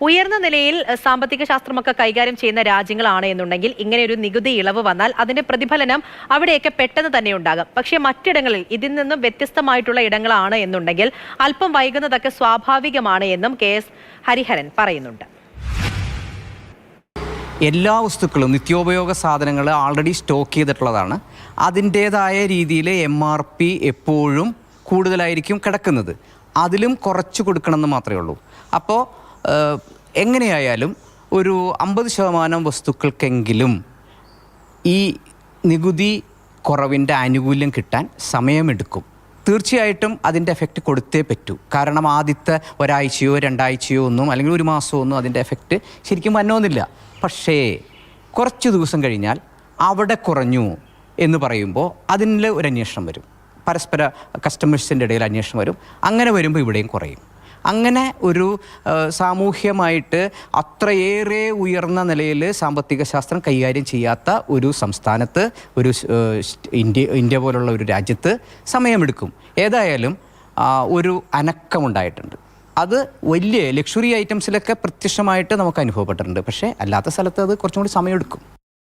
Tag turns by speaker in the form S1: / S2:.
S1: ഉയർന്ന നിലയിൽ സാമ്പത്തിക ശാസ്ത്രമൊക്കെ കൈകാര്യം ചെയ്യുന്ന രാജ്യങ്ങളാണ് എന്നുണ്ടെങ്കിൽ ഇങ്ങനെ ഒരു നികുതി ഇളവ് വന്നാൽ അതിന്റെ പ്രതിഫലനം അവിടെയൊക്കെ പെട്ടെന്ന് തന്നെ ഉണ്ടാകും. പക്ഷേ മറ്റിടങ്ങളിൽ ഇതിൽ നിന്നും വ്യത്യസ്തമായിട്ടുള്ള ഇടങ്ങളാണ് എന്നുണ്ടെങ്കിൽ അല്പം വൈകുന്നതൊക്കെ സ്വാഭാവികമാണ് എന്നും KS ഹരിഹരൻ പറയുന്നുണ്ട്.
S2: എല്ലാ വസ്തുക്കളും നിത്യോപയോഗ സാധനങ്ങൾ ആൾറെഡി സ്റ്റോക്ക് ചെയ്തിട്ടുള്ളതാണ്. അതിൻ്റേതായ രീതിയിൽ MRP എപ്പോഴും കൂടുതലായിരിക്കും കിടക്കുന്നത്. അതിലും കുറച്ച് കൊടുക്കണമെന്ന് മാത്രമേ ഉള്ളൂ. അപ്പോൾ എങ്ങനെയായാലും ഒരു 50% വസ്തുക്കൾക്കെങ്കിലും ഈ നികുതി കുറവിൻ്റെ ആനുകൂല്യം കിട്ടാൻ സമയമെടുക്കും. തീർച്ചയായിട്ടും അതിൻ്റെ എഫക്റ്റ് കൊടുത്തേ പറ്റൂ. കാരണം ആദ്യത്തെ ഒരാഴ്ചയോ 2 ആഴ്ചയോ ഒന്നും അല്ലെങ്കിൽ ഒരു മാസമോ ഒന്നും അതിൻ്റെ എഫക്റ്റ് ശരിക്കും വന്നോന്നില്ല. പക്ഷേ കുറച്ച് ദിവസം കഴിഞ്ഞാൽ അവിടെ കുറഞ്ഞു എന്ന് പറയുമ്പോൾ അതിൽ ഒരു അന്വേഷണം വരും. പരസ്പര കസ്റ്റമേഴ്സിൻ്റെ ഇടയിൽ അന്വേഷണം വരും. അങ്ങനെ വരുമ്പോൾ ഇവിടെയും കുറയും. അങ്ങനെ ഒരു സാമൂഹ്യമായിട്ട് അത്രയേറെ ഉയർന്ന നിലയിൽ സാമ്പത്തിക ശാസ്ത്രം കൈകാര്യം ചെയ്യാത്ത ഒരു സംസ്ഥാനത്ത്, ഒരു ഇന്ത്യ പോലുള്ള ഒരു രാജ്യത്ത് സമയമെടുക്കും. ഏതായാലും ഒരു അനക്കമുണ്ടായിട്ടുണ്ട്. അത് വലിയ ലക്ഷറി ഐറ്റംസിലൊക്കെ പ്രത്യക്ഷമായിട്ട് നമുക്ക് അനുഭവപ്പെട്ടിട്ടുണ്ട്. പക്ഷേ അല്ലാത്ത സ്ഥലത്ത് അത് കുറച്ചും കൂടി സമയമെടുക്കും.